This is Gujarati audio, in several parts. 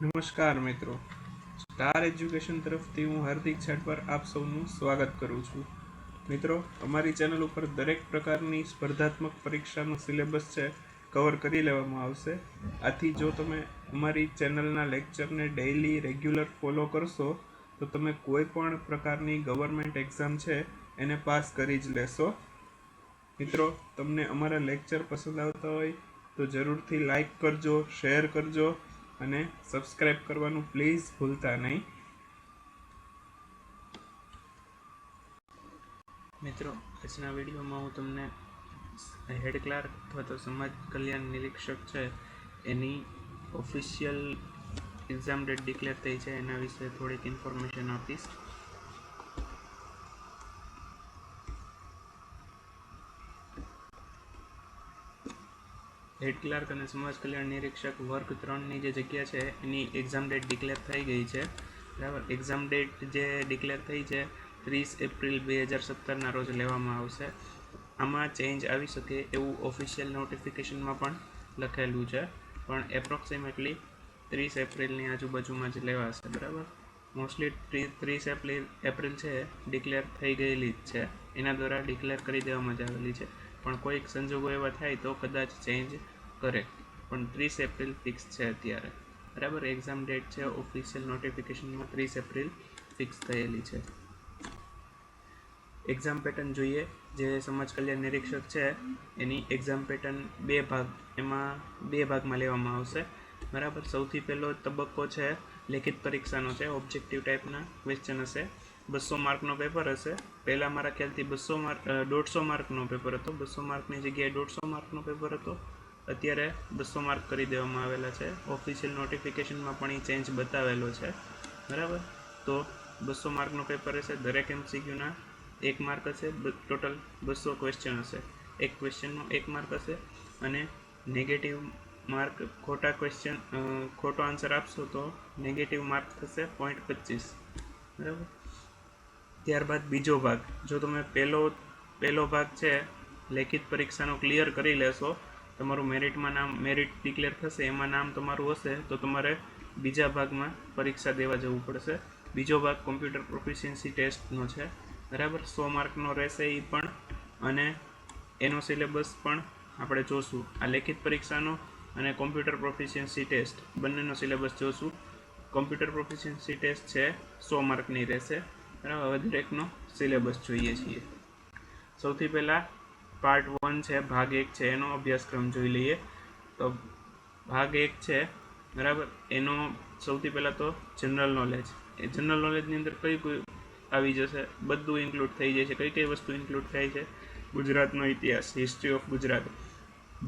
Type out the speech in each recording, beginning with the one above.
નમસ્કાર મિત્રો, સ્ટાર એજ્યુકેશન તરફથી હું હાર્દિક છાટવાર આપ સૌનું સ્વાગત કરું છું. મિત્રો, અમારી ચેનલ ઉપર દરેક પ્રકારની સ્પર્ધાત્મક પરીક્ષાનો સિલેબસ છે કવર કરી લેવામાં આવશે. આથી જો તમે અમારી ચેનલના લેક્ચરને ડેઇલી રેગ્યુલર ફોલો કરશો તો તમે કોઈ પણ પ્રકારની ગવર્મેન્ટ એક્ઝામ છે એને પાસ કરી જ લેશો. મિત્રો, તમને અમારા લેક્ચર પસંદ આવતા હોય તો જરૂરથી લાઈક કરજો, શેર કરજો અને સબસ્ક્રાઇબ કરવાનું પ્લીઝ ભૂલતા નહીં. મિત્રો, આજના વિડીયોમાં હું તમને હેડ ક્લાર્ક અથવા તો સમાજ કલ્યાણ નિરીક્ષક છે એની ઓફિશિયલ એક્ઝામ ડેટ ડિક્લેર થઈ છે એના વિશે થોડીક ઇન્ફોર્મેશન આપીશ. હેડ ક્લાર્ક અને સમાજ કલ્યાણ નિરીક્ષક વર્ગ 3ની જે જગ્યા છે એની એક્ઝામ ડેટ ડિક્લેર થઈ ગઈ છે. બરાબર, એક્ઝામ ડેટ જે ડિક્લેર થઈ છે 30 એપ્રિલ 2017ના રોજ લેવામાં આવશે. આમાં ચેન્જ આવી શકે એવું ઓફિશિયલ નોટિફિકેશનમાં પણ લખેલું છે, પણ એપ્રોક્સિમેટલી 30 એપ્રિલની આજુબાજુમાં જ લેવાશે. બરાબર, મોસ્ટલી 30 એપ્રિલ છે ડિક્લેર થઈ ગયેલી જ છે, એના દ્વારા ડિક્લેર કરી દેવામાં જ આવેલી છે. પણ કોઈક સંજોગો એવા થાય તો કદાચ ચેન્જ કરે, પણ 30 એપ્રિલ ફિક્સ છે અત્યારે. બરાબર, એક્ઝામ ડેટ છે ઓફિશિયલ નોટિફિકેશનમાં 30 એપ્રિલ ફિક્સ થયેલી છે. એક્ઝામ પેટર્ન જોઈએ. જે સમાજ કલ્યાણ નિરીક્ષક છે એની એક્ઝામ પેટર્ન એમાં બે ભાગમાં લેવામાં આવશે. બરાબર, સૌથી પહેલો તબક્કો છે લેખિત પરીક્ષાનો છે. ઓબ્જેક્ટિવ ટાઈપના ક્વેશ્ચન હશે. 200 માર્કનો પેપર હશે. પહેલા મારા ખ્યાલથી 150 માર્કનો પેપર હતો. 200 માર્કની જગ્યાએ 150 માર્કનો પેપર હતો. અત્યારે 200 માર્ક કરી દેવામાં આવેલા છે. ઓફિશિયલ નોટિફિકેશનમાં પણ એ ચેન્જ બતાવેલો છે. બરાબર, તો 200 માર્કનો પેપર હશે. દરેક એમસીક્યુના 1 માર્ક હશે. ટોટલ 200 ક્વેશ્ચન હશે. એક ક્વેશ્ચનનો 1 માર્ક હશે અને નેગેટિવ માર્ક ખોટો આન્સર આપશો તો નેગેટિવ માર્ક થશે 0.25. બરાબર, ત્યારબાદ બીજો ભાગ. જો તમે પહેલો ભાગ છે લેખિત પરીક્ષાનો ક્લિયર કરી લેશો, તમારું મેરિટ ડિક્લેર થશે, એમાં નામ તમારું હશે તો તમારે બીજા ભાગમાં પરીક્ષા દેવા જવું પડશે. બીજો ભાગ કોમ્પ્યુટર પ્રોફિશિયન્સી ટેસ્ટનો છે. બરાબર, 100 માર્કનો રહેશે એ પણ, અને એનો સિલેબસ પણ આપણે જોશું. આ લેખિત પરીક્ષાનો અને કોમ્પ્યુટર પ્રોફિશિયન્સી ટેસ્ટ બંનેનો સિલેબસ જોશું. કોમ્પ્યુટર પ્રોફિશિયન્સી ટેસ્ટ છે 100 માર્કની રહેશે. બરાબર, હવે દરેકનો સિલેબસ જોઈએ છીએ. સૌથી પહેલાં પાર્ટ 1 છે, ભાગ 1 છે, એનો અભ્યાસક્રમ જોઈ લઈએ. તો ભાગ 1 છે, બરાબર, એનો સૌથી પહેલાં તો જનરલ નોલેજ. એ જનરલ નોલેજની અંદર કઈ આવી જશે, બધું ઇન્ક્લુડ થઈ જાય છે. કઈ વસ્તુ ઇન્ક્લુડ થાય છે? ગુજરાતનો ઇતિહાસ, history of Gujarat,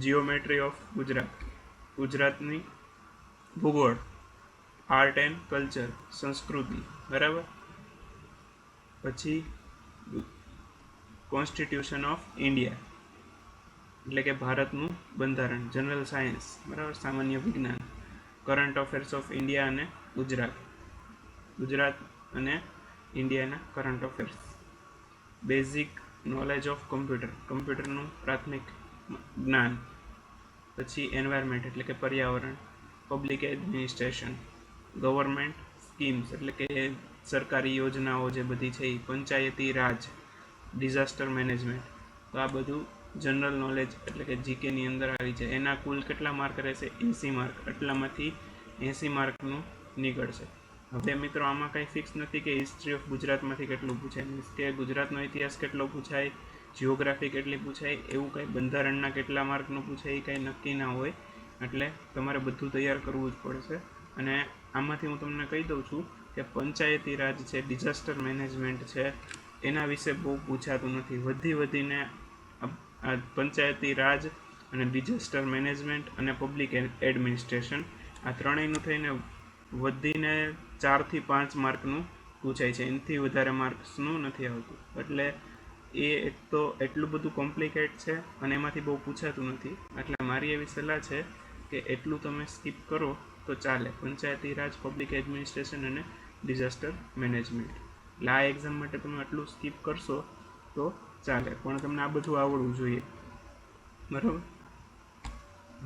geometry of Gujarat, ગુજરાતની ભૂગોળ, આર્ટ એન્ડ કલ્ચર, સંસ્કૃતિ. બરાબર, પછી કોન્સ્ટિટ્યુશન ઓફ ઇન્ડિયા એટલે કે ભારતનું બંધારણ, જનરલ સાયન્સ. બરાબર, સામાન્ય વિજ્ઞાન, કરંટ અફેર્સ ઓફ ઇન્ડિયા અને ગુજરાત અને ઇન્ડિયાના current affairs, basic knowledge of કમ્પ્યુટરનું પ્રાથમિક જ્ઞાન, પછી એન્વાયરમેન્ટ એટલે કે પર્યાવરણ, પબ્લિક એડમિનિસ્ટ્રેશન, ગવર્મેન્ટ સ્કીમ્સ એટલે કે સરકારી યોજનાઓ જે બધી છે એ, પંચાયતી રાજ, ડિઝાસ્ટર મેનેજમેન્ટ. તો આ બધું જનરલ નોલેજ એટલે કે જીકેની અંદર આવી છે. એના કુલ કેટલા માર્ક રહેશે? 80 માર્ક. આટલામાંથી 80 માર્કનું નીકળશે. હવે મિત્રો, આમાં કંઈ ફિક્સ નથી કે હિસ્ટ્રી ઓફ ગુજરાતમાંથી કેટલું પૂછાય, મીન્સ કે ગુજરાતનો ઇતિહાસ કેટલો પૂછાય, જિયોગ્રાફી કેટલી પૂછાય, એવું કંઈ બંધારણના કેટલા માર્કનું પૂછાય એ કંઈ નક્કી ના હોય. એટલે તમારે બધું તૈયાર કરવું જ પડશે. અને આમાંથી હું તમને કહી દઉં છું કે પંચાયતી રાજ છે, ડિઝાસ્ટર મેનેજમેન્ટ છે, એના વિશે બહુ પૂછાતું નથી. વધીને પંચાયતી રાજ અને ડિઝાસ્ટર મેનેજમેન્ટ અને પબ્લિક એડમિનિસ્ટ્રેશન, આ ત્રણેયનું થઈને વધીને 4 થી 5 માર્કનું પૂછાય છે. એનાથી વધારે માર્ક્સનું નથી આવતું. એટલે એ એક તો એટલું બધું કોમ્પ્લિકેટ છે અને એમાંથી બહુ પૂછાતું નથી. એટલે મારી એવી સલાહ છે કે એટલું તમે સ્કીપ કરો તો ચાલે. પંચાયતી રાજ, પબ્લિક એડમિનિસ્ટ્રેશન અને ડિઝાસ્ટર મેનેજમેન્ટ. એટલે આ એક્ઝામ માટે તમે આટલું સ્કીપ કરશો તો ચાલે, પણ તમને આ બધું આવડવું જોઈએ. બરાબર,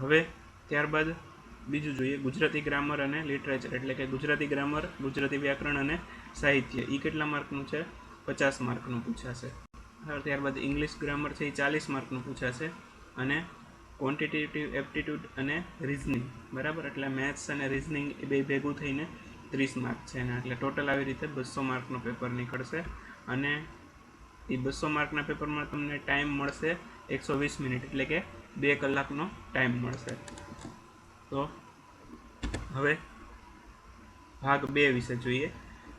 હવે ત્યારબાદ બીજું જોઈએ ગુજરાતી ગ્રામર અને લિટરેચર, એટલે કે ગુજરાતી ગ્રામર, ગુજરાતી વ્યાકરણ અને સાહિત્ય. એ કેટલા માર્કનું છે? 50 માર્કનું પૂછાશે. ત્યારબાદ ઇંગ્લિશ ગ્રામર છે એ 40 માર્કનું પૂછાશે, અને ક્વોન્ટિટેટિવ એપ્ટિટ્યૂડ અને રિઝનિંગ, બરાબર, એટલે મેથ્સ અને રિઝનિંગ એ બે ભેગું થઈને 30 માર્ક છે એના, એટલે ટોટલ આવી રીતે 200 માર્કનું પેપર નીકળશે. અને એ 200 માર્કના પેપરમાં તમને ટાઈમ મળશે 120 મિનિટ, એટલે કે 2 કલાકનો ટાઈમ મળશે. તો હવે ભાગ 2 વિશે જોઈએ.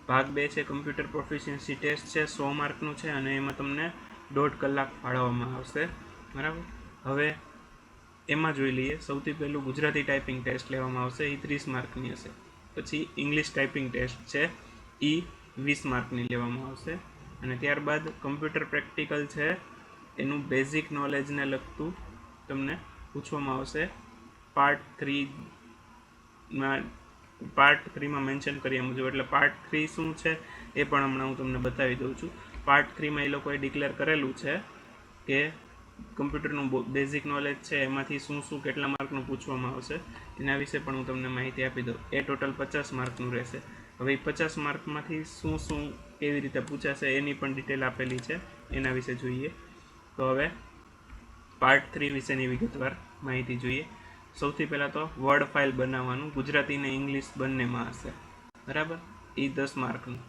ભાગ 2 છે કમ્પ્યુટર પ્રોફિશિયન્સી ટેસ્ટ છે, 100 માર્કનું છે, અને એમાં તમને 1.5 કલાક ફાળવવામાં આવશે, બરાબર. હવે એમાં જોઈ લઈએ. સૌથી પહેલું ગુજરાતી ટાઈપિંગ ટેસ્ટ લેવામાં આવશે, એ 30 માર્કની હશે. પછી ઇંગ્લિશ ટાઈપિંગ ટેસ્ટ છે, એ 20 માર્કની લેવામાં આવશે. અને ત્યારબાદ કમ્પ્યુટર પ્રેક્ટિકલ છે, એનું બેઝિક નોલેજને લગતું તમને પૂછવામાં આવશે. પાર્ટ 3માં મેન્શન કર્યા મુજબ, એટલે પાર્ટ 3 શું છે એ પણ હમણાં હું તમને બતાવી દઉં છું. પાર્ટ 3માં એ લોકોએ ડિક્લેર કરેલું છે કે કમ્પ્યુટરનું બેઝિક નોલેજ છે એમાંથી શું શું કેટલા માર્કનું પૂછવામાં આવશે, એના વિશે પણ હું તમને માહિતી આપી દઉં. એ ટોટલ 50 માર્કનું રહેશે. હવે એ 50 માર્કમાંથી શું શું કેવી રીતે પૂછાશે એની પણ ડિટેલ આપેલી છે, એના વિશે જોઈએ. તો હવે પાર્ટ 3 વિશેની વિગતવાર માહિતી જોઈએ. સૌથી પહેલાં તો વર્ડ ફાઇલ બનાવવાનું, ગુજરાતી ને ઇંગ્લિશ બંનેમાં હશે, બરાબર, એ 10 માર્કનું.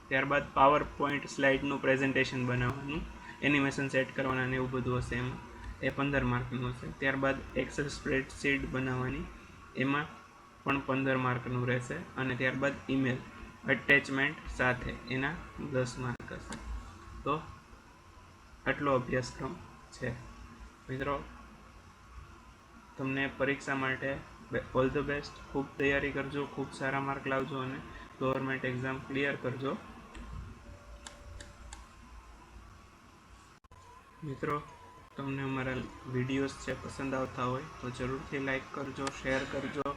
ત્યારબાદ પાવર પોઈન્ટ સ્લાઇડનું પ્રેઝન્ટેશન બનાવવાનું, એનિમેશન સેટ કરવાના ને એવું બધું હશે એમાં, એ 15 માર્કનું હશે. ત્યારબાદ એક્સેલ સ્પ્રેડશીટ બનાવવાની, એમાં પણ 15 માર્કનું રહેશે. અને ત્યારબાદ ઈમેલ અટેચમેન્ટ સાથે, એના 10 માર્ક હશે. તો આટલો અભ્યાસક્રમ છે. મિત્રો, તમને પરીક્ષા માટે ઓલ ધ બેસ્ટ. ખૂબ તૈયારી કરજો, ખૂબ સારા માર્ક લાવજો અને ગવર્મેન્ટ એક્ઝામ ક્લિયર કરજો. મિત્રો, તમને અમારા વિડીયોઝ છે પસંદ આવતા હોય તો જરૂરથી લાઈક કરજો, શેર કરજો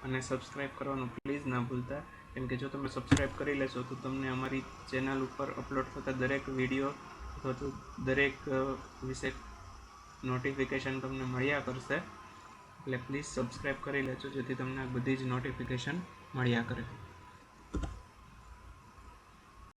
અને સબસ્ક્રાઈબ કરવાનું પ્લીઝ ના ભૂલતા. કેમ કે જો તમે સબસ્ક્રાઈબ કરી લેશો તો તમને અમારી ચેનલ ઉપર અપલોડ થતા દરેક વિડીયો અથવા તો દરેક વિશે નોટિફિકેશન તમને મળ્યા કરશે. એટલે પ્લીઝ સબસ્ક્રાઈબ કરી લેજો, જેથી તમને બધી જ નોટિફિકેશન મળ્યા કરે.